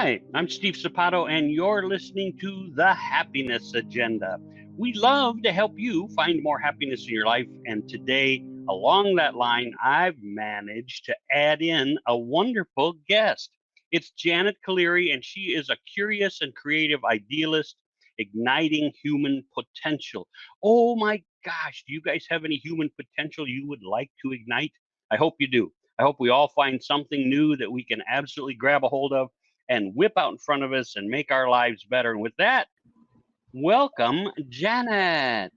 Hi, I'm Steve Sapato, and you're listening to The Happiness Agenda. We love to help you find more happiness in your life, and today, along that line, I've managed to add in a wonderful guest. It's Janet Caliri, and she is a curious and creative idealist igniting human potential. Oh my gosh, do you guys have any human potential you would like to ignite? I hope you do. I hope we all find something new that we can absolutely grab a hold of and whip out in front of us and make our lives better. And with that, welcome, Janet.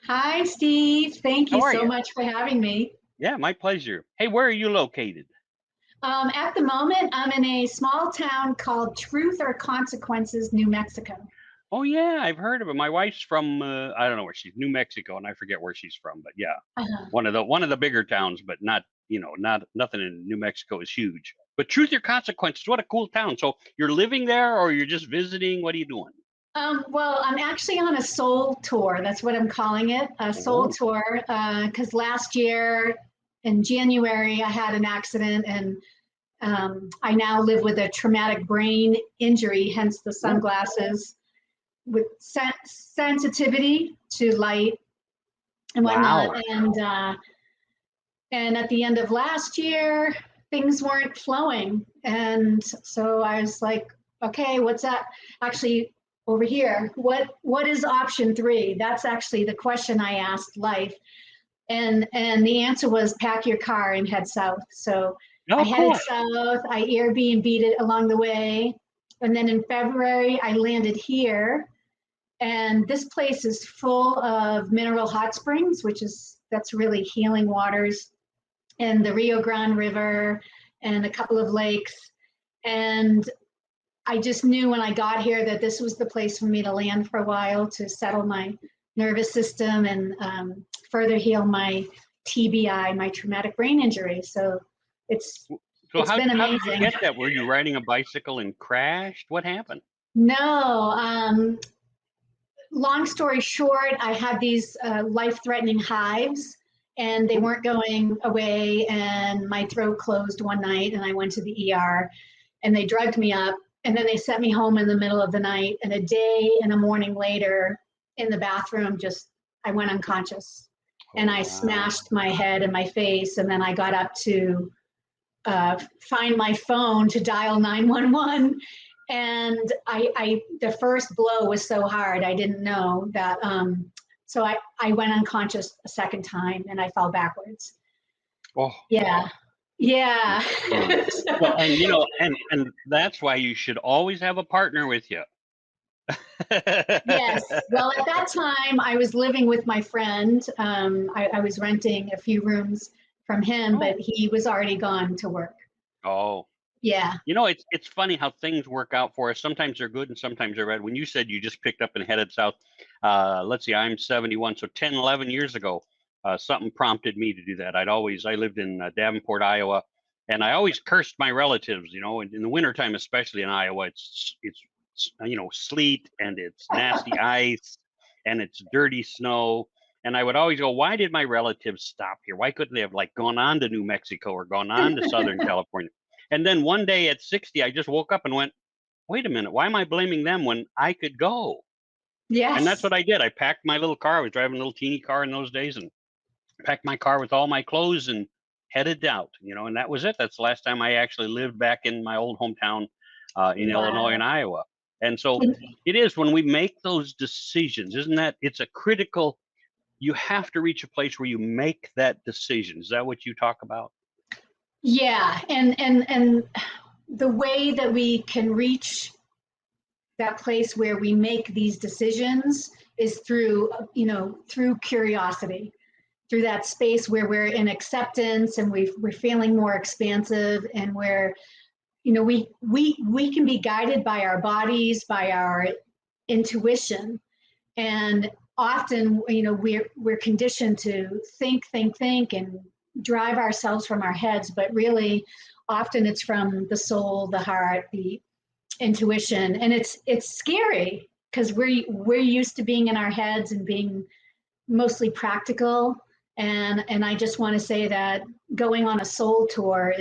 Hi, Steve. Thank How you are so you? much for having me. Yeah, my pleasure. Hey, where are you located? At the moment, I'm in a small town called Truth or Consequences, New Mexico. Oh yeah, I've heard of it. My wife's from I don't know where she's, New Mexico, and I forget where she's from, but yeah, Uh-huh. one of the bigger towns, but not not nothing in New Mexico is huge. But Truth or Consequences, what a cool town. So you're living there, or you're just visiting? What are you doing? Well, I'm actually on a soul tour. That's what I'm calling it, a soul Oh, tour, because last year in January, I had an accident and I now live with a traumatic brain injury, hence the oh, sunglasses, with sensitivity to light and whatnot. wow. And at the end of last year, things weren't flowing. And so I was like, okay, what's that? Actually, over here, what is option three? That's actually the question I asked life. And the answer was pack your car and head south. So I Oh, headed cool. south, I Airbnb'd it along the way. And then in February, I landed here. And this place is full of mineral hot springs, that's really healing waters, and the Rio Grande River and a couple of lakes. And I just knew when I got here that this was the place for me to land for a while to settle my nervous system and further heal my TBI, my traumatic brain injury. So it's So it's been how did you amazing. get that? Were you riding a bicycle and crashed? What happened? No, long story short, I had these life-threatening hives and they Oh, weren't going away, and my throat closed one night and I went to the ER and they drugged me up, and then they sent me home in the middle of the night, and a day and a morning later in the bathroom, just I went unconscious oh and I wow. smashed my head and my face, and then I got up to find my phone to dial 911. And the first blow was so hard, I didn't know that. So I went unconscious a second time and I fell backwards. Oh, Yeah. Yeah. yeah. Well, and and that's why you should always have a partner with you. Yes. Well, at that time, I was living with my friend. I was renting a few rooms from him, but Oh, he was already gone to work. oh. Yeah. It's funny how things work out for us. Sometimes they're good and sometimes they're bad. When you said you just picked up and headed south, let's see, I'm 71, so 10, 11 years ago, something prompted me to do that. I lived in Davenport, Iowa, and I always cursed my relatives, in the wintertime, especially in Iowa, it's sleet and it's nasty ice and it's dirty snow. And I would always go, why did my relatives stop here? Why couldn't they have like gone on to New Mexico or gone on to Southern California? And then one day at 60, I just woke up and went, wait a minute, why am I blaming them when I could go? And that's Yes. what I did. I packed my little car. I was driving a little teeny car in those days, and packed my car with all my clothes and headed out, and that was it. That's the last time I actually lived back in my old hometown in Illinois and Wow. Iowa. And so it is when we make those decisions, isn't that? It's a critical, you have to reach a place where you make that decision. Is that what you talk about? Yeah, and the way that we can reach that place where we make these decisions is through, through curiosity, through that space where we're in acceptance and we're feeling more expansive, and where, we can be guided by our bodies, by our intuition. And often, we're conditioned to think and drive ourselves from our heads, but really often it's from the soul, the heart, the intuition. And it's scary because we're used to being in our heads and being mostly practical. And I just want to say that going on a soul tour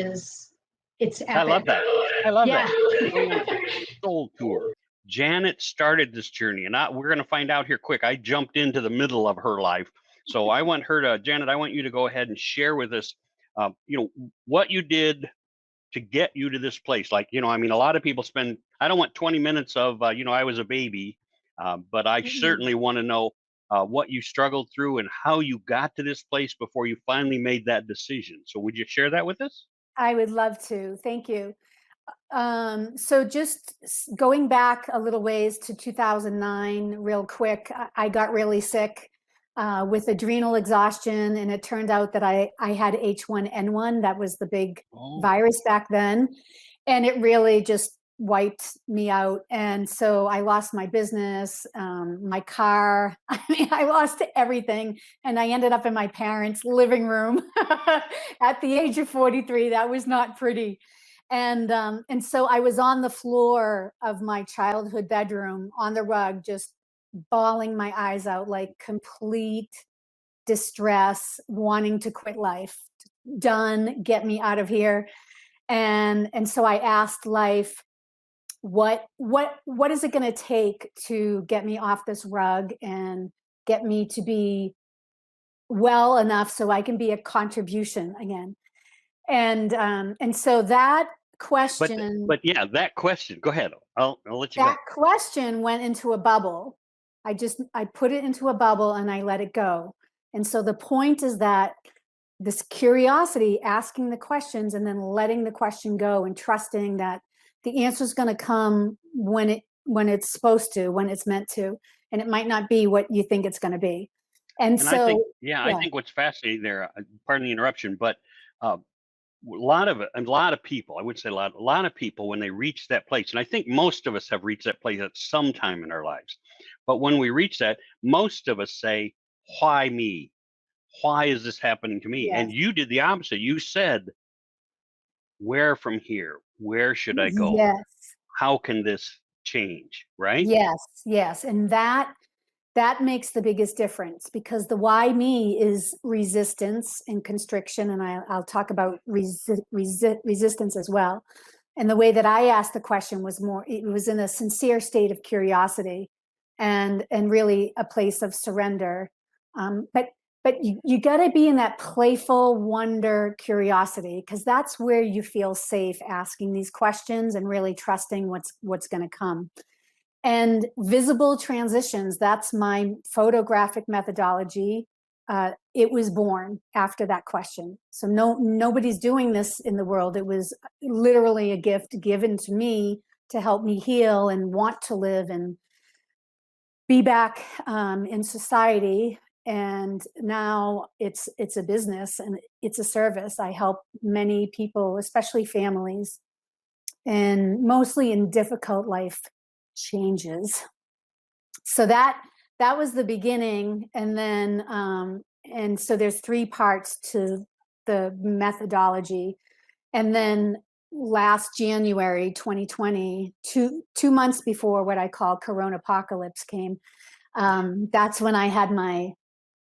It's I love epic. that. I love Yeah. that. Going on a soul tour. Janet started this journey, and we're going to find out here quick. I jumped into the middle of her life, so I want her to, Janet. I want you to go ahead and share with us, what you did to get you to this place. Like, I mean, a lot of people spend. I don't want 20 minutes of, I was a baby, but I Mm. certainly want to know what you struggled through and how you got to this place before you finally made that decision. So, would you share that with us? I would love to. Thank you. So just going back a little ways to 2009, real quick, I got really sick with adrenal exhaustion, and it turned out that I had H1N1. That was the big Oh. virus back then, and it really just wiped me out. And so I lost my business, my car. I mean, I lost everything, and I ended up in my parents' living room at the age of 43. That was not pretty. And so I was on the floor of my childhood bedroom on the rug, just bawling my eyes out, like complete distress, wanting to quit life. Done, get me out of here. And so I asked life, what is it going to take to get me off this rug and get me to be well enough so I can be a contribution again? And so that But question but yeah, that question. Go ahead. I'll let you that go. question went into a bubble. I put it into a bubble and I let it go. And so the point is that this curiosity, asking the questions and then letting the question go and trusting that the answer is going to come when it's supposed to, when it's meant to, and it might not be what you think it's going to be. And And I think, so, yeah, I yeah, think what's fascinating there. Pardon the interruption, but uh, a lot of people, I would say a lot of people, when they reach that place, and I think most of us have reached that place at some time in our lives. But when we reach that, most of us say, "Why me? Why is this happening to me?" And yes, you did the opposite. You said, "Where from here? Where should I go? yes, How can this change?" Right? yes, yes. And that makes the biggest difference, because the why me is resistance and constriction, and I'll talk about resistance as well. And the way that I asked the question was more, it was in a sincere state of curiosity and really a place of surrender. But you got to be in that playful wonder curiosity, because that's where you feel safe asking these questions and really trusting what's going to come. And visible transitions, that's my photographic methodology. It was born after that question. So nobody's doing this in the world. It was literally a gift given to me to help me heal and want to live and be back in society. And now it's a business and it's a service. I help many people, especially families, and mostly in difficult life changes. So that was the beginning. And then and so there's three parts to the methodology. And then last January 2020, two months before what I call Corona apocalypse came, that's when I had my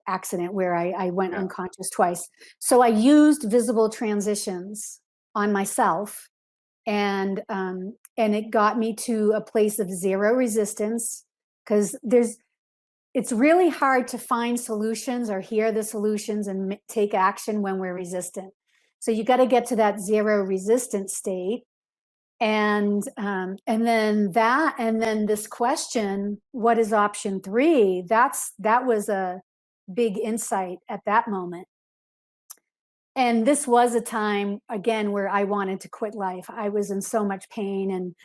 accident where I went Yeah. unconscious twice. So I used visible transitions on myself, and it got me to a place of zero resistance, because it's really hard to find solutions or hear the solutions and take action when we're resistant. So you got to get to that zero resistance state. And then this question, what is option three? That was a big insight at that moment. And this was a time again where I wanted to quit life. I was in so much pain, and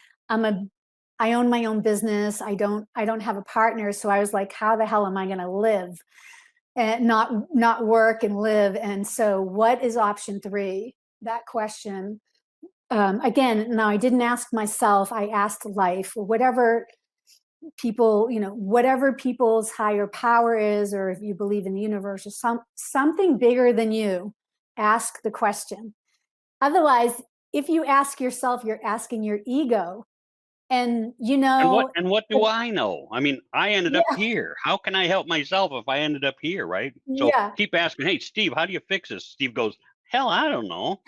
I own my own business. I don't have a partner, so I was like, how the hell am I going to live and not work and live? And so what is option three? That question, again, now I didn't ask myself, I asked life, whatever whatever people's higher power is, or if you believe in the universe or something bigger than you, ask the question. Otherwise, if you ask yourself, you're asking your ego. And And what do I know? I mean, I ended up yeah, here. How can I help myself if I ended up here, right? So yeah, keep asking, "Hey, Steve, how do you fix this?" Steve goes, "Hell, I don't know."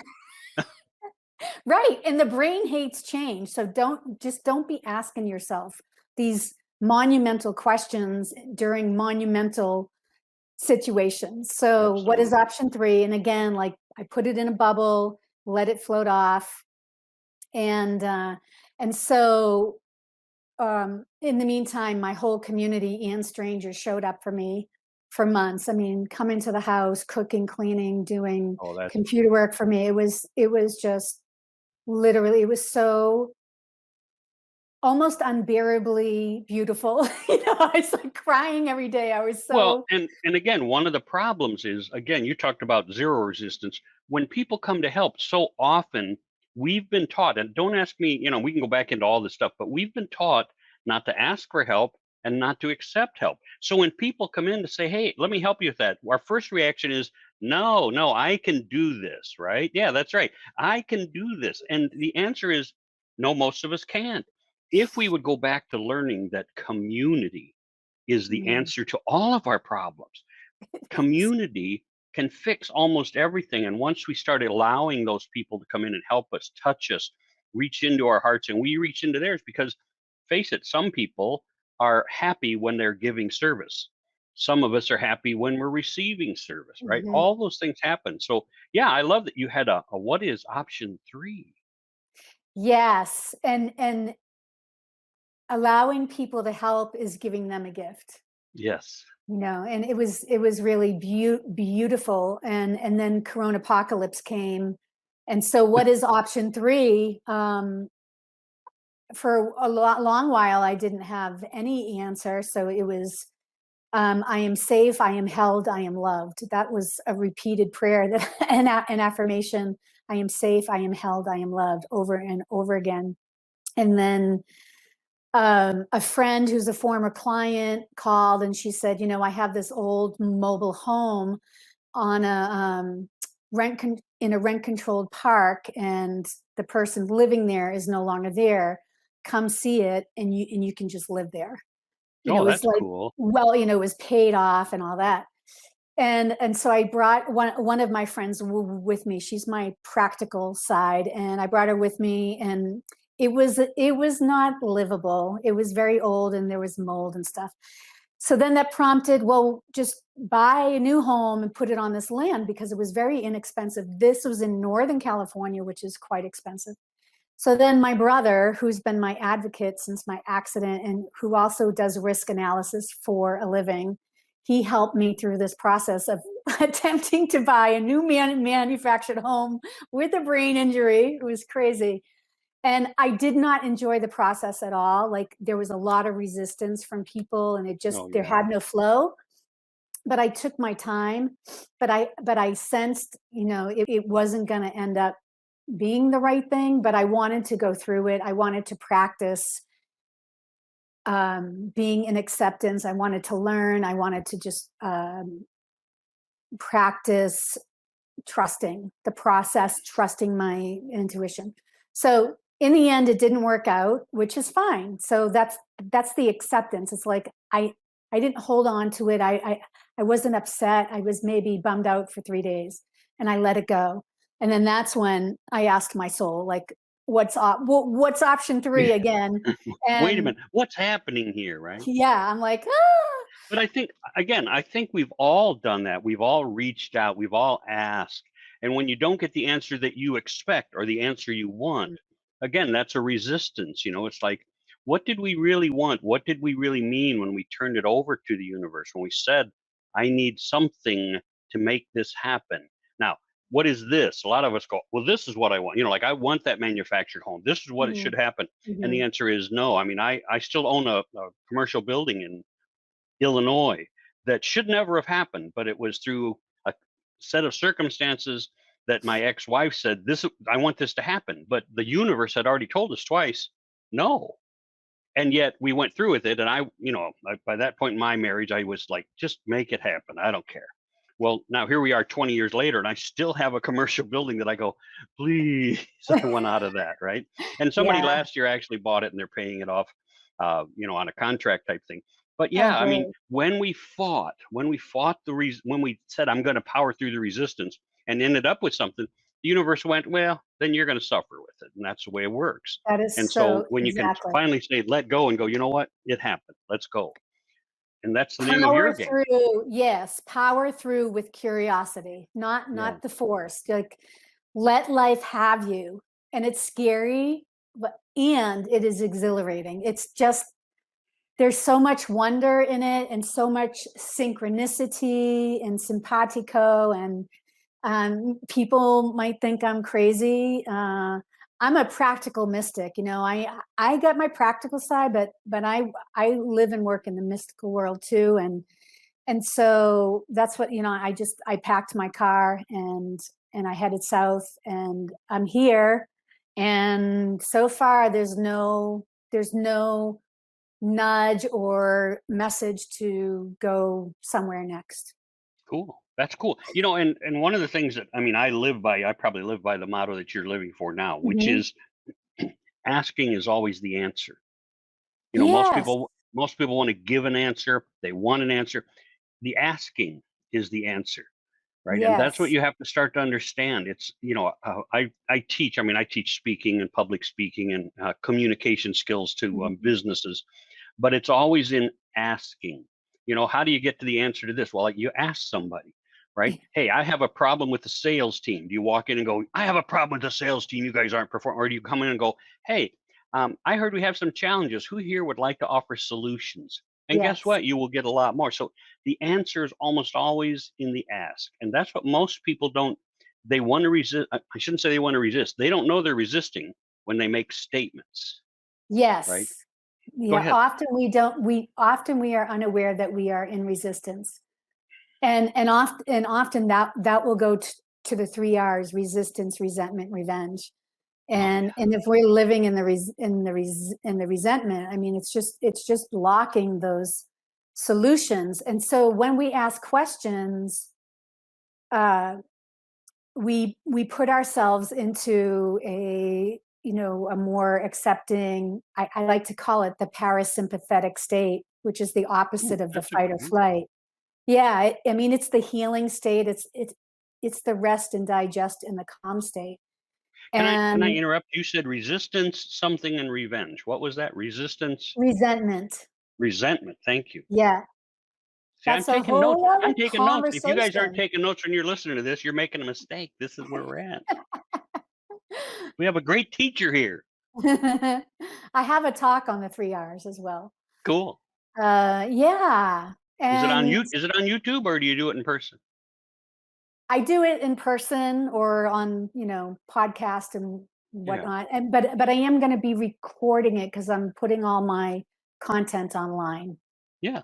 Right, and the brain hates change, so don't be asking yourself these monumental questions during monumental situations. So, what is Absolutely. option 3? And again, like, I put it in a bubble, let it float off, and, uh, and so, in the meantime, my whole community and strangers showed up for me for months. I mean, coming to the house, cooking, cleaning, doing Oh, that's computer work for me. It was just literally, it was so almost unbearably beautiful. I was like crying every day. I was well, so and again, one of the problems is, again, you talked about zero resistance. When people come to help, so often we've been taught, and don't ask me, we can go back into all this stuff, but we've been taught not to ask for help and not to accept help. So when people come in to say, "Hey, let me help you with that," our first reaction is, "No, no, I can do this," right? Yeah, that's right. I can do this. And the answer is no, most of us can't. If we would go back to learning that community is the mm, answer to all of our problems. Community can fix almost everything. And once we start allowing those people to come in and help us, touch us, reach into our hearts, and we reach into theirs, because face it, some people are happy when they're giving service. Some of us are happy when we're receiving service, right? mhm. All those things happen. So, yeah, I love that you had a what is option 3? Yes, and allowing people to help is giving them a gift. Yes. And it was really beautiful, and then corona apocalypse came, and so what is option 3? For a long while I didn't have any answer, so it was, I am safe, I am held, I am loved. That was a repeated prayer, that an affirmation. I am safe, I am held, I am loved, over and over again. And then, a friend who's a former client called, and she said, I have this old mobile home on a, in a rent controlled park, and the person living there is no longer there. Come see it, and you can just live there. Oh, It was that's like, cool. well, it was paid off and all that. And so I brought one of my friends with me. She's my practical side, and I brought her with me, and it was not livable. It was very old, and there was mold and stuff. So then that prompted, well, just buy a new home and put it on this land, because it was very inexpensive. This was in Northern California, which is quite expensive. So then my brother, who's been my advocate since my accident and who also does risk analysis for a living, he helped me through this process of attempting to buy a new manufactured home with a brain injury. It was crazy. And I did not enjoy the process at all. Like, there was a lot of resistance from people, and Oh, there yeah. had no flow. But I took my time, but I sensed, it wasn't going to end up being the right thing, but I wanted to go through it. I wanted to practice, being in acceptance. I wanted to learn. I wanted to just, practice trusting the process, trusting my intuition. So in the end, it didn't work out, which is fine. So that's the acceptance. It's like, I didn't hold on to it. I wasn't upset. I was maybe bummed out for 3 days, and I let it go. And then that's when I asked my soul, like, what's option 3 again? Wait a And minute. What's happening here, right? yeah, I'm like, ah. But I think, again, I think we've all done that. We've all reached out. We've all asked. And when you don't get the answer that you expect or the answer you want, again, that's a resistance. It's like, what did we really want? What did we really mean when we turned it over to the universe? When we said, I need something to make this happen. Now, what is this? A lot of us go, well, this is what I want. Like, I want that manufactured home. This is what it Mhm, should happen. And the mhm, answer is no. I mean, I still own a commercial building in Illinois that should never have happened, but it was through a set of circumstances that my ex-wife said, "This, I want this to happen," but the universe had already told us twice, no. And yet we went through with it, and by that point in my marriage, I was like, "Just make it happen. I don't care." Well, now here we are 20 years later, and I still have a commercial building that I go, "Please, I want out of that," right? And somebody yeah. last year actually bought it, and they're paying it off, on a contract type thing. But Oh, yeah, I mean, great. when we fought when we said, "I'm going to power through the resistance," and ended up with something, the universe went, well, then you're going to suffer with it. And that's the way it works. That is And so so when you can exactly. finally say, let go and go, you know what? It happened. Let's go. And that's the name of your Power game. through, yes, power through with curiosity, not Yeah. the force. Like, let life have you. And it's scary, and it is exhilarating. It's just, there's so much wonder in it, and so much synchronicity and simpatico, and people might think I'm crazy. I'm a practical mystic. I got my practical side, but I live and work in the mystical world too, and so that's what, I packed my car, and I headed south, and I'm here, and so far there's no nudge or message to go somewhere next. Cool. That's cool. And one of the things that, I probably live by the motto that you're living for now, which Hmm. is asking is always the answer. Most Yes, people want to give an answer. They want an answer. The asking is the answer, right? And that's what yes. you have to start to understand. It's, I teach speaking and public speaking and communication skills to Mhm. businesses, but it's always in asking. How do you get to the answer to this? Well, like, you ask somebody, right? Hey, I have a problem with the sales team. Do you walk in and go, I have a problem with the sales team, you guys aren't performing? Or do you come in and go, hey, I heard we have some challenges. Who here would like to offer solutions? And guess Yes. what? You will get a lot more. So the answer is almost always in the ask. And that's what most people don't. They want to resist. I shouldn't say they want to resist. They don't know they're resisting when they make statements, right? Yes. Go Yeah, ahead. often we are unaware that we are in resistance. And often that will go to the 3 R's: resistance, resentment, revenge. Oh, And if we're living in the resentment, I mean, it's just blocking those solutions. And so when we ask questions, uh we put ourselves into a more accepting, I like to call it the parasympathetic state, which is the ooh, opposite of the that's a fight good or one. flight. Yeah, I mean, it's the healing state. It's the rest and digest in the calm state. Can I And interrupt? You said resistance, something, and revenge. What was that? Resistance, resentment. resentment. Thank you. Yeah, See, I'm that's a taking notes. whole other I'm taking notes. If you guys aren't conversation. taking notes when you're listening to this, you're making a mistake. This is where we're at. We have a great teacher here. I have a talk on the 3 R's as well. Cool. Yeah, Is it on and you? Is it on YouTube, or do you do it in person? I do it in person or on, podcast and Yeah. whatnot. But I am going to be recording it because I'm putting all my content online Yeah.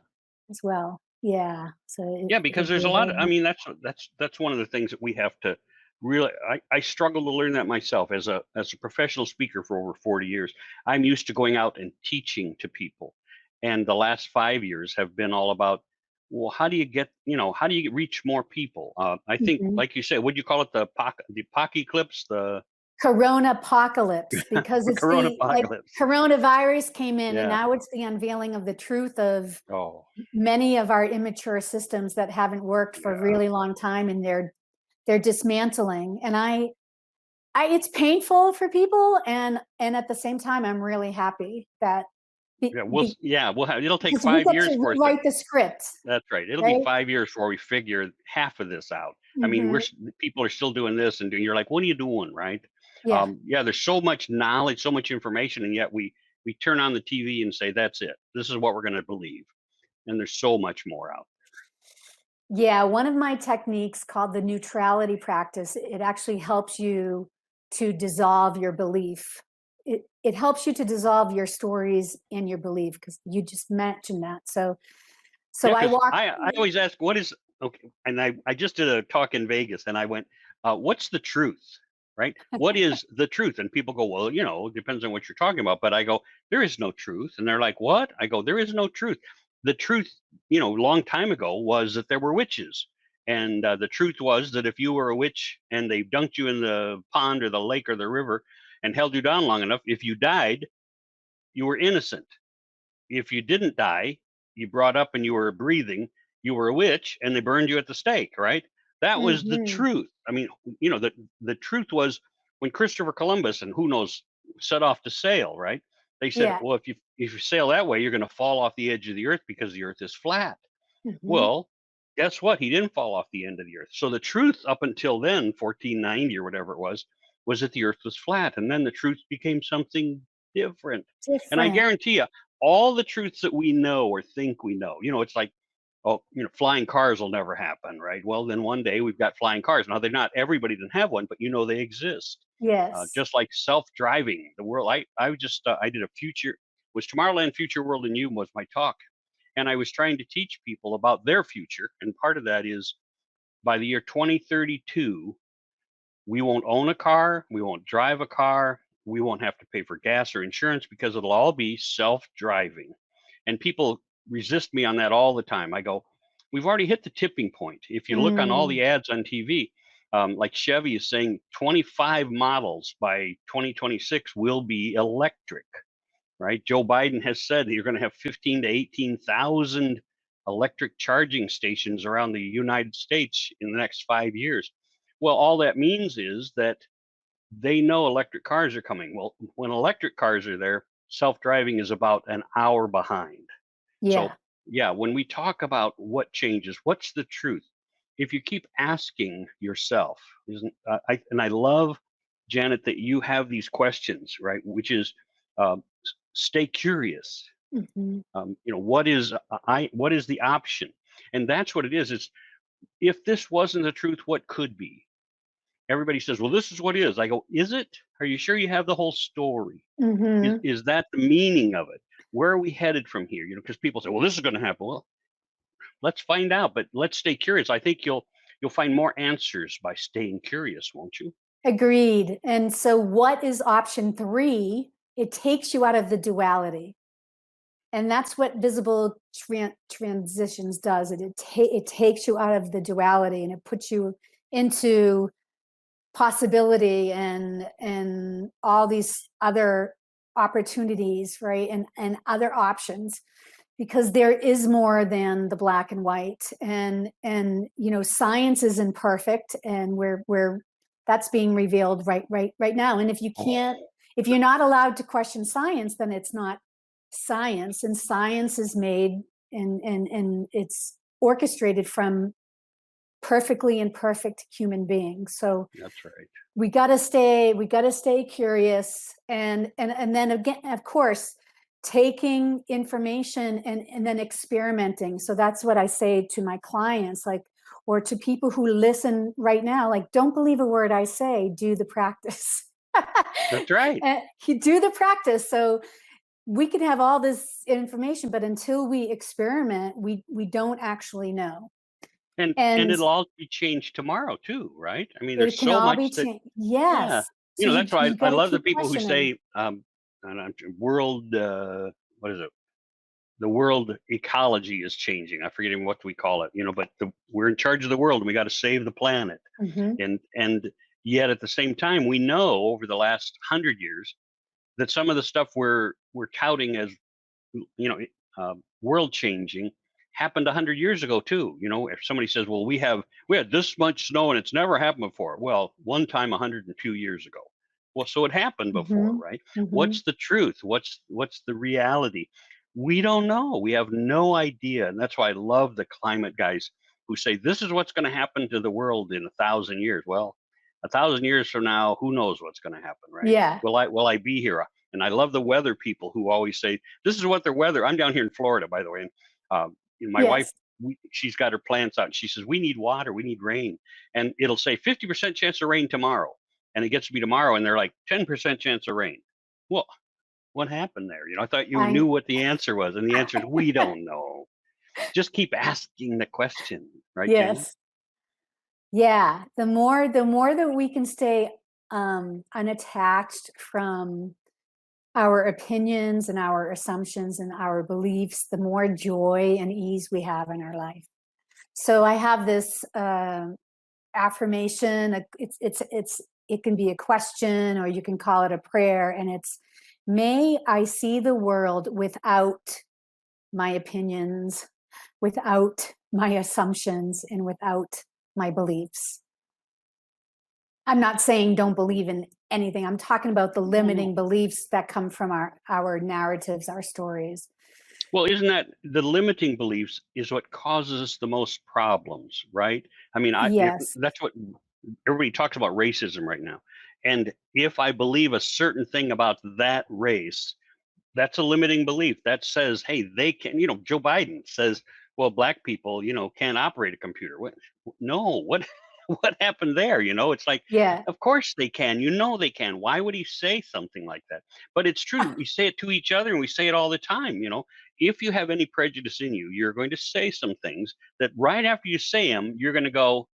as well. Yeah. So Yeah, because it'll there's be a lot of, available. that's one of the things that we have to really, I struggle to learn that myself as a professional speaker for over 40 years. I'm used to going out and teaching to people. And the last 5 years have been all about, well, how do you reach more people? I think, Mhm. like you said, what do you call it? The pocky clips, the Corona apocalypse, because it's corona like apocalypse. coronavirus came in, and Yeah. now it's the unveiling of the truth of Oh, many of our immature systems that haven't worked for a yeah. really long time, and they're dismantling. And it's painful for people, and at the same time, I'm really happy that Yeah. It'll take because we 5 get years to for us to. rewrite the script, That's right. It'll be right? 5 years before we figure half of this out. I mean, Hmm. people are still doing this and doing. You're like, what are you doing, right? Yeah. Yeah, there's so much knowledge, so much information, and yet we turn on the TV and say, that's it. This is what we're going to believe, and there's so much more out. Yeah. One of my techniques, called the neutrality practice, it actually helps you to dissolve your belief. It helps you to dissolve your stories and your belief, because you just mentioned that. So Yeah, I because walk. I always ask, what is okay? And I just did a talk in Vegas, and I went, what's the truth, right? What is the truth? And people go, well, it depends on what you're talking about. But I go, there is no truth, and they're like, what? I go, there is no truth. The truth, long time ago, was that there were witches, and the truth was that if you were a witch and they dunked you in the pond or the lake or the river and held you down long enough, if you died, you were innocent. If you didn't die, you brought up and you were breathing, you were a witch and they burned you at the stake, right? That was the Hmm. truth. I mean, the truth was when Christopher Columbus and who knows set off to sail, right? They said, Yeah. well, if you sail that way, you're going to fall off the edge of the earth because the earth is flat. Hmm. Well, guess what? He didn't fall off the end of the earth. So the truth up until then, 1490 or whatever it was that the earth was flat. And then the truth became something different. And I Different. guarantee you, all the truths that we know or think we know, it's like, oh, flying cars will never happen, right? Well, then one day we've got flying cars. Now, they're not everybody doesn't have one, but they exist. Yes. Just like self-driving, the world. I did a Tomorrowland Future World and You was my talk, and I was trying to teach people about their future. And part of that is by the year 2032, we won't own a car, we won't drive a car, we won't have to pay for gas or insurance because it'll all be self-driving. And people resist me on that all the time. I go, we've already hit the tipping point. If you look on all Mm. the ads on TV, like Chevy is saying 25 models by 2026 will be electric, right? Joe Biden has said that you're going to have 15 to 18,000 electric charging stations around the United States in the next 5 years. Well, all that means is that they know electric cars are coming. Well, when electric cars are there, self-driving is about an hour behind. Yeah. So, yeah, when we talk about what changes, what's the truth? If you keep asking yourself, isn't I love, Janet, that you have these questions, right? Which is stay curious. Hmm. What is the option? And that's what it is. It's if this wasn't the truth, what could be? Everybody says, well, this is what is. I go, is it? Are you sure you have the whole story? Hmm. Is that the meaning of it? Where are we headed from here? Because people say, well, this is going to happen. Well, let's find out, but let's stay curious. I think you'll find more answers by staying curious, won't you? Agreed. And so what is option 3? It takes you out of the duality. And that's what visible transitions does. It takes you out of the duality and it puts you into possibility and all these other opportunities, right? And other options, because there is more than the black and white. And science is imperfect, and we're that's being revealed right now. And if you're not allowed to question science, then it's not science. And science is made and it's orchestrated from perfectly imperfect human beings. So That's right. we got to stay curious, and then again, of course, taking information and then experimenting. So that's what I say to my clients, like, or to people who listen right now, like, don't believe a word I say, do the practice. That's right. And you do the practice. So we can have all this information, but until we experiment, we don't actually know. And And it'll all be changed tomorrow too, right? I mean, it there's can so all be much that, changed. yeah. Yes. So That's why you I got to love the keep people who questioning. say, and world, what is it? The world ecology is changing. I forget even what we call it, but we're in charge of the world and we got to save the planet. Hmm. And yet at the same time, we know over the last 100 years that some of the stuff we're touting as world changing happened 100 years ago too. If somebody says, well, we had this much snow and it's never happened before, well, one time 102 years ago. Well, so it happened before, Hmm. right? Hmm. What's the truth? What's the reality? We don't know. We have no idea. And that's why I love the climate guys who say this is what's going to happen to the world in 1,000 years. Well, 1,000 years from now, who knows what's going to happen, right? Yeah. Will I be here? And I love the weather people who always say, this is what their weather. I'm down here in Florida, by the way. And my wife, Yes. she's got her plants out. And she says, we need water. We need rain. And it'll say 50% chance of rain tomorrow. And it gets to be tomorrow. And they're like 10% chance of rain. Well, what happened there? I thought you I knew what the answer was. And the answer is, we don't know. Just keep asking the question. Right, Janet? yes. Yeah. The more that we can stay unattached from our opinions and our assumptions and our beliefs, the more joy and ease we have in our life. So I have this affirmation. It can be a question, or you can call it a prayer, and it's, may I see the world without my opinions, without my assumptions, and without my beliefs. I'm not saying don't believe in anything. I'm talking about the No, limiting no. beliefs that come from our narratives, our stories. Well, isn't that the limiting beliefs is what causes us the most problems, right? I mean, Yes. that's what everybody talks about racism right now. And if I believe a certain thing about that race, that's a limiting belief. That says, hey, they can, Joe Biden says, well, black people, can't operate a computer. What? No, what what happened there? It's like, Yeah. of course they can. They can. Why would he say something like that? But it's true. We say it to each other and we say it all the time. If you have any prejudice in you, you're going to say some things that right after you say them, you're going to go,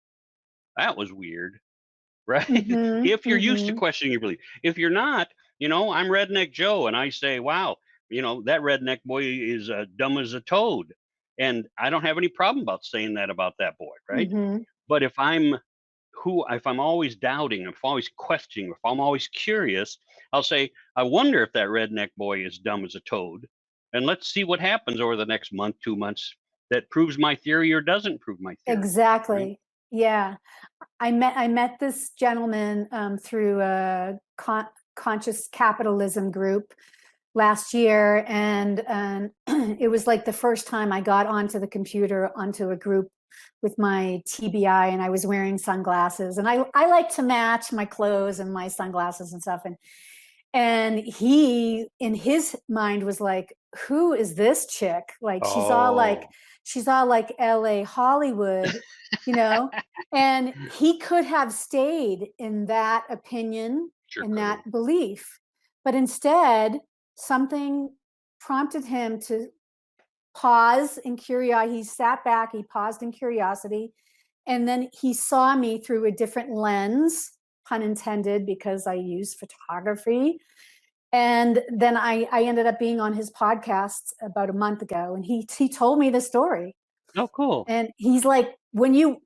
that was weird. Right? Mhm. If you're used to Mhm. questioning your belief. If you're not, I'm Redneck Joe and I say, wow, that redneck boy is dumb as a toad. And I don't have any problem about saying that about that boy, right? Mhm. But if I'm always doubting, if I'm always questioning, if I'm always curious, I'll say, I wonder if that redneck boy is dumb as a toad. And let's see what happens over the next month, 2 months that proves my theory or doesn't prove my theory. Right? Exactly. Yeah. I met this gentleman through a conscious capitalism group last year, and it was like the first time I got onto the computer, onto a group with my TBI, and I was wearing sunglasses, and I like to match my clothes and my sunglasses and stuff, and he in his mind was like, who is this chick? Like Oh, she's all like LA Hollywood, you know. And he could have stayed in that opinion, sure in could that have. belief, but instead something prompted him to pause in curiosity. He sat back, he paused in curiosity, and then he saw me through a different lens, pun intended, because I use photography. And then I ended up being on his podcast about a month ago, and he told me the story. Oh, cool. And he's like, when you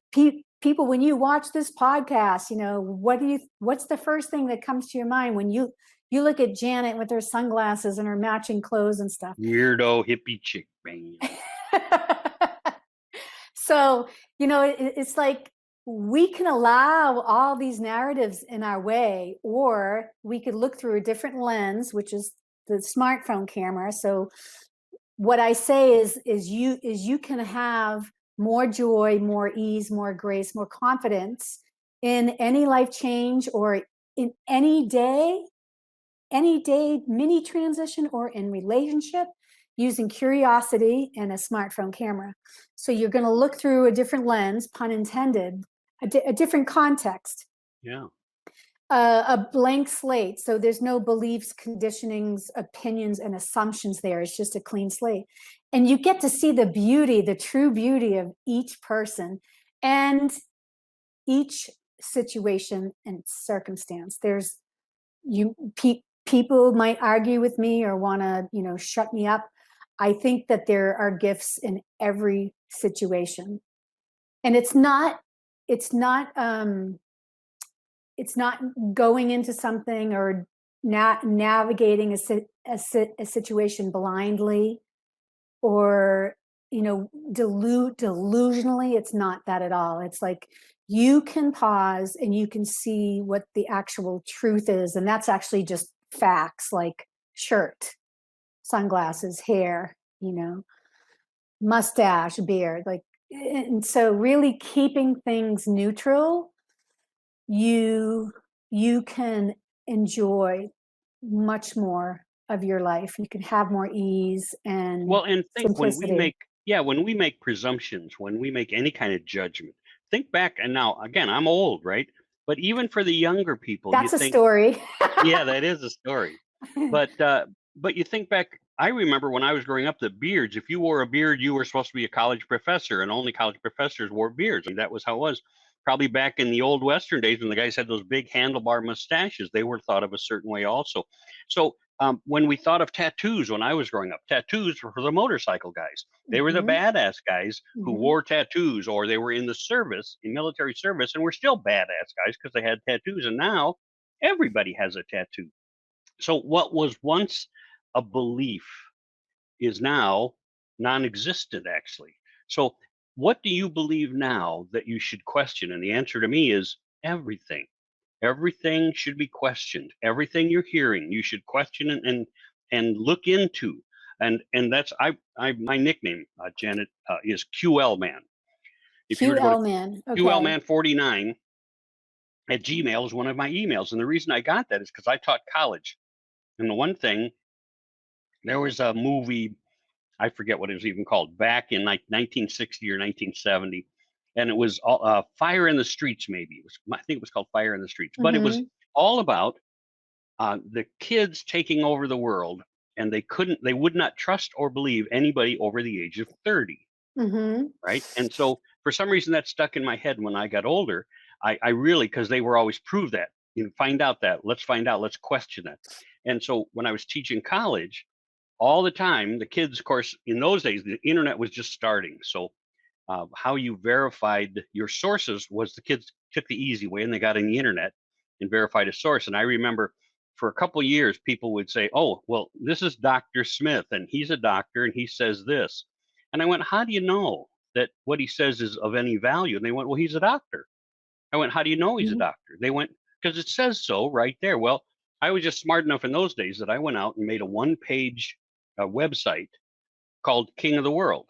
people, when you watch this podcast, what's the first thing that comes to your mind when you look at Janet with her sunglasses and her matching clothes and stuff? Weirdo hippie chick, man. So, it's like we can allow all these narratives in our way, or we could look through a different lens, which is the smartphone camera. So what I say is you can have more joy, more ease, more grace, more confidence in any life change, or in any day mini transition, or in relationship, using curiosity and a smartphone camera. So you're going to look through a different lens, pun intended, a different context, Yeah. a blank slate. So there's no beliefs, conditionings, opinions, and assumptions there. It's just a clean slate. And you get to see the beauty, the true beauty of each person and each situation and circumstance. There's you people might argue with me or want to shut me up. I think that there are gifts in every situation, and it's not going into something or navigating a situation blindly, or delusionally. It's not that at all. It's like you can pause and you can see what the actual truth is, and that's actually just facts, like shirt, sunglasses, hair, mustache, beard, like. And so really keeping things neutral, you can enjoy much more of your life. You can have more ease and Well, and think simplicity. when we make presumptions, when we make any kind of judgment, think back. And now, again, I'm old, right? But even for the younger people, you That's a think, story. yeah, that is a story. But you think back, I remember when I was growing up, the beards, if you wore a beard, you were supposed to be a college professor, and only college professors wore beards. I mean, that was how it was. Probably back in the old Western days when the guys had those big handlebar mustaches, they were thought of a certain way also. So when we thought of tattoos when I was growing up, tattoos were for the motorcycle guys. They were the Mhm, badass guys who mhm. wore tattoos, or they were in the service, in military service, and were still badass guys because they had tattoos. And now everybody has a tattoo. So what was once a belief is now non-existent, actually. So what do you believe now that you should question? And the answer to me is everything. Everything should be questioned. Everything you're hearing, you should question and look into. And that's I my nickname, Janet, is QL Man. If you were to go to QL man. QL Okay. Man 49 at Gmail is one of my emails, and the reason I got that is because I taught college. And the one thing, there was a movie, I forget what it was even called, back in like 1960 or 1970, and it was Fire in the Streets. Maybe it was. I think it was called Fire in the Streets, but it was Mm-hmm. all about the kids taking over the world, and they would not trust or believe anybody over the age of 30, Mm-hmm. right? And so for some reason that stuck in my head when I got older. I really, because they were always prove that, find out that, let's find out, let's question that. And so when I was teaching college, all the time, the kids, of course, in those days, the internet was just starting. So how you verified your sources was the kids took the easy way and they got on the internet and verified a source. And I remember for a couple of years, people would say, "Oh, well, this is Dr. Smith, and he's a doctor, and he says this." And I went, "How do you know that what he says is of any value?" And they went, "Well, he's a doctor." I went, "How do you know he's a doctor?" They went, "Because it says so right there." Well, I was just smart enough in those days that I went out and made a one-page website called King of the World,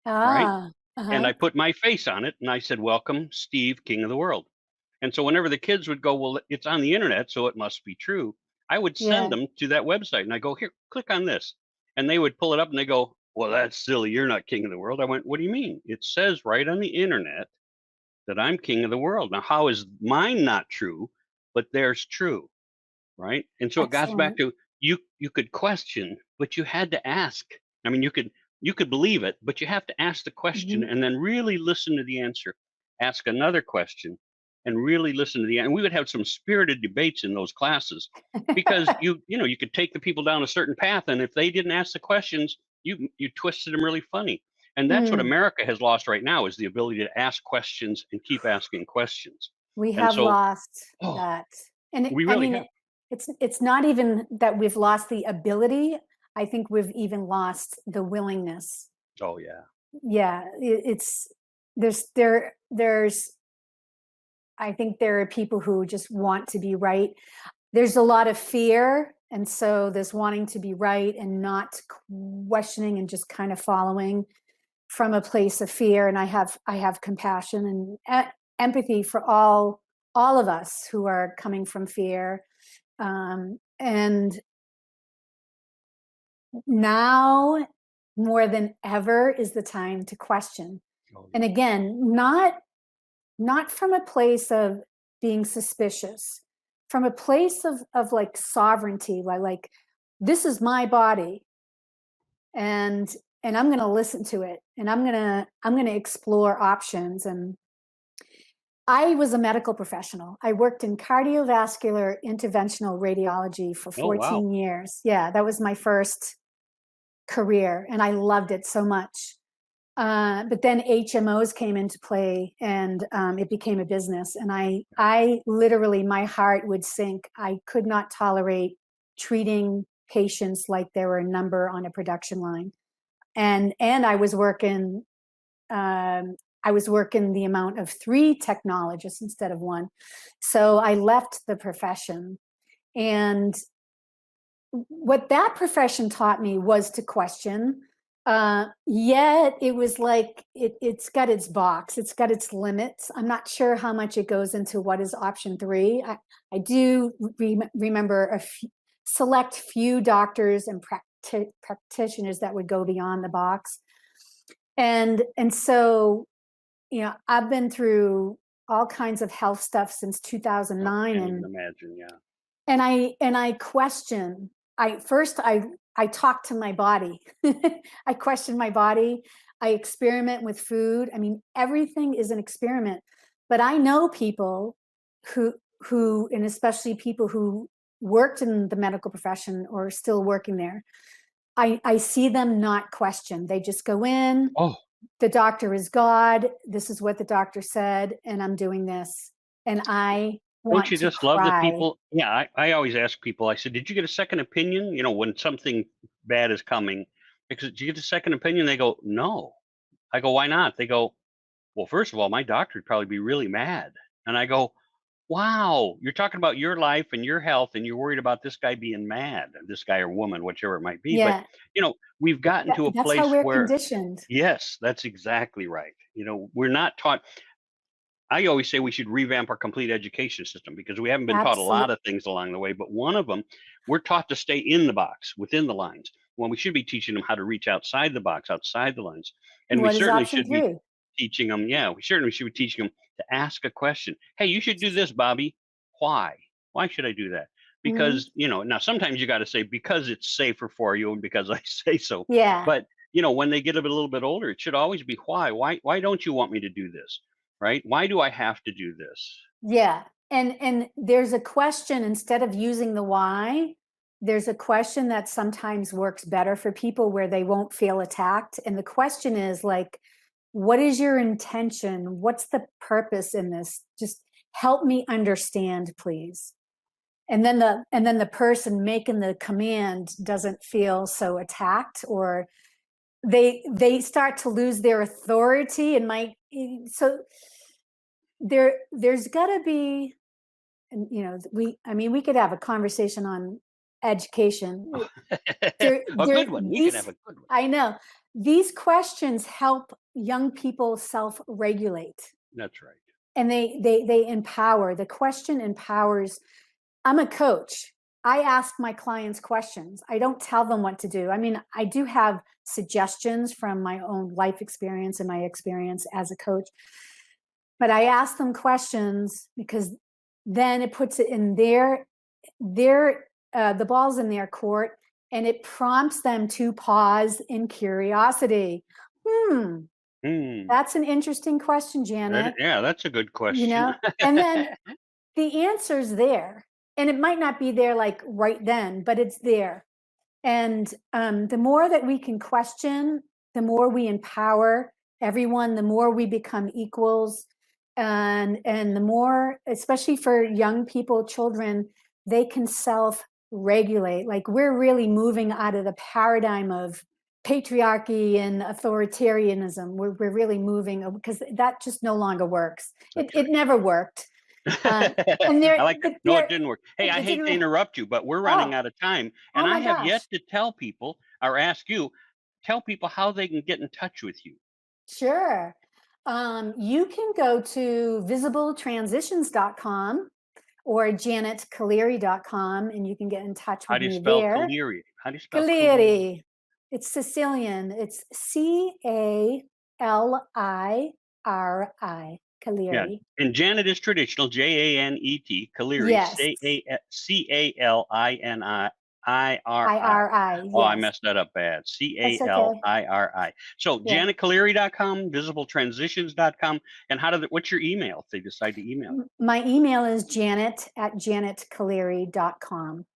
right? Ah. And Uh-huh. I put my face on it and I said, "Welcome, Steve, King of the World." And so whenever the kids would go, "Well, it's on the internet, so it must be true," I would send Yeah. them to that website and I go, "Here, click on this." And they would pull it up and they go, "Well, that's silly. You're not King of the World." I went, "What do you mean? It says right on the internet that I'm King of the World. Now, how is mine not true, but theirs true?" Right? And so it got back Excellent. to you could question, but you had to ask. I mean, you could believe it, but you have to ask the question Mm-hmm. and then really listen to the answer. Ask another question and really listen to the and we would have some spirited debates in those classes because you could take the people down a certain path and if they didn't ask the questions, you twisted them really funny. And that's what Mm. America has lost right now is the ability to ask questions and keep asking questions. We And have so, lost oh, that. And we I really mean, have. it's not even that we've lost the ability. I think we've even lost the willingness. Oh yeah. Yeah, it's there's I think there are people who just want to be right. There's a lot of fear, and so this wanting to be right and not questioning and just kind of following from a place of fear. And I have compassion and empathy for all of us who are coming from fear. And now more than ever is the time to question. Oh And yeah. again, not from a place of being suspicious, from a place of like sovereignty, like this is my body, and I'm going to listen to it, and I'm going to explore options. And I was a medical professional. I worked in cardiovascular interventional radiology for Oh wow. 14 years. Yeah, that was my first career, and I loved it so much. But then HMOs came into play, and it became a business. And I literally, my heart would sink. I could not tolerate treating patients like they were a number on a production line. And I was working the amount of 3 technologists instead of 1. So I left the profession. And what that profession taught me was to question. Yet it was like it's got its box, it's got its limits. I'm not sure how much it goes into what is option 3. I do remember select few doctors and practitioners that would go beyond the box. And so, I've been through all kinds of health stuff since Oh, 2009. can't even and imagine. Yeah. I question. I talk to my body. I question my body. I experiment with food. I mean, everything is an experiment. But I know people and especially people who worked in the medical profession or still working there. I see them not question. They just go in. Oh, The doctor is God. This is what the doctor said, and I'm doing this. And I don't want you to just love that cry. people? Yeah, I always ask people. I said, "Did you get a second opinion? When something bad is coming, because did you get a second opinion?" They go, "No." I go, "Why not?" They go, well, first of all, my doctor would probably be really mad. And I go, wow, you're talking about your life and your health, and you're worried about this guy being mad, this guy or woman, whichever it might be. But, Yeah, we've gotten to a that's how place we're where, conditioned. yes, that's exactly right. We're not taught. I always say we should revamp our complete education system because we haven't been taught a Absolutely. lot of things along the way. But one of them, we're taught to stay in the box, within the lines, when we should be teaching them how to reach outside the box, outside the lines. And we What is certainly option should be 3? teaching them, yeah, we certainly should be teaching them to ask a question. Hey, you should do this, Bobby. Why? Why should I do that? Mhm. Because, now sometimes you got to say, because it's safer for you and because I say so. Yeah, But, when they get a little bit older, it should always be why. Why don't you want me to do this? Right? Why do I have to do this? yeah. And there's a question, instead of using the why, there's a question that sometimes works better for people where they won't feel attacked. And the question is like, what is your intention? What's the purpose in this? Just help me understand, please. And then the person making the command doesn't feel so attacked, or they start to lose their authority and might. So there's got to be, and we could have a conversation on education. A good one. We can These, have a good one. I know, these questions help young people self-regulate, That's right. and they empower. The question empowers. I'm a coach. I ask my clients questions. I don't tell them what to do. I mean, I do have suggestions from my own life experience and my experience as a coach, but I ask them questions because then it puts it in the ball's in their court, and it prompts them to pause in curiosity. Hmm. That's an interesting question, Janet. Yeah, that's a good question. And then the answer's there, and it might not be there like right then, but it's there. And the more that we can question, the more we empower everyone, the more we become equals. And the more, especially for young people, children, they can self-regulate. Like, we're really moving out of the paradigm of patriarchy and authoritarianism. We're really moving, because that just no longer works. It never worked. And I like that. No, it didn't work. Hey, I it hate didn't. to interrupt you, but we're running Oh, out of time. oh And I my have yet gosh. to tell people or ask you, tell people how they can get in touch with you. Sure. You can go to visibletransitions.com or janetcaliri.com, and you can get in touch How with do you me spell there. Caliri? How do you spell Caliri? Caliri. It's Sicilian. It's Caliri. Yeah. Caliri. And Janet is traditional, Janet, Caliri, Yes. Calini. IRI. Oh, I Yes. messed that up bad. That's okay. Caliri. So Yeah. janetcaliri.com, visibletransitions.com. And what's your email if they decide to email you? My email is janet@janetcaliri.com.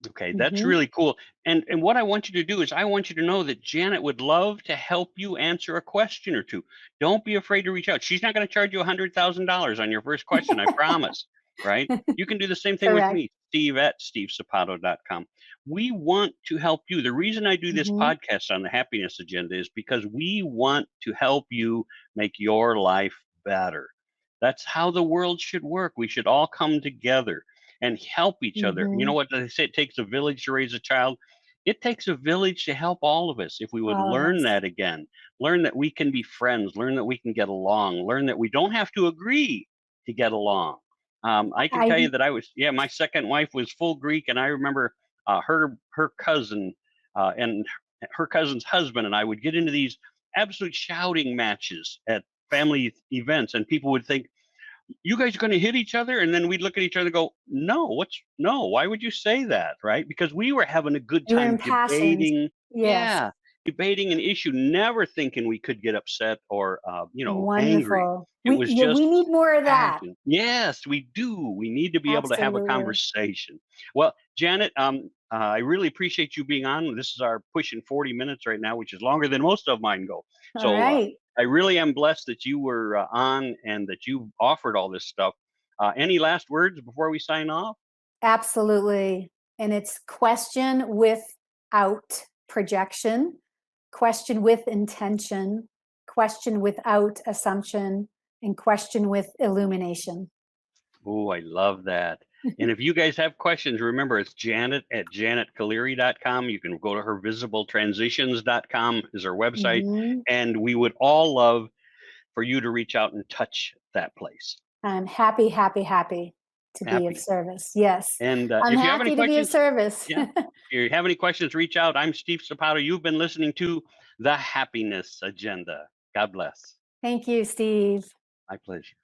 Okay, that's really cool. And what I want you to do is I want you to know that Janet would love to help you answer a question or two. Don't be afraid to reach out. She's not going to charge you $100,000 on your first question, I promise. Right? You can do the same thing with Correct. me, steve@stevesapato.com. We want to help you. The reason I do this Mhm. podcast on the happiness agenda is because we want to help you make your life better. That's how the world should work. We should all come together and help each other. You know Mhm. what they say? It takes a village to raise a child. It takes a village to help all of us. If we would All of learn us. that again, learn that we can be friends, learn that we can get along, learn that we don't have to agree to get along. I can tell you I that my second wife was full Greek, and I remember her cousin and her cousin's husband and I would get into these absolute shouting matches at family events, and people would think, you guys are going to hit each other, and then we'd look at each other and go, no, why would you say that, right? Because we were having a good You were time impassioned. debating. Yes. Yeah, debating an issue, never thinking we could get upset or angry. Wonderful. It was We just need more of that. passion. Yes, we do. We need to be able to have a Absolutely. conversation. Well, Janet, I really appreciate you being on. This is our pushing 40 minutes right now, which is longer than most of mine go. All So right. I really am blessed that you were on and that you offered all this stuff. Any last words before we sign off? Absolutely. And it's question without projection, question with intention, question without assumption and question with illumination. Oh, I love that. And if you guys have questions, remember it's Janet at janetcaliri.com. You can go to her visibletransitions.com is her website. Mhm. And we would all love for you to reach out and touch that place. I'm happy to be of Happy. service. Yes. And I'm if you have any happy to be of questions, service. yeah, if you have any questions, reach out. I'm Steve Sapato. You've been listening to The Happiness Agenda. God bless. Thank you, Steve. My pleasure.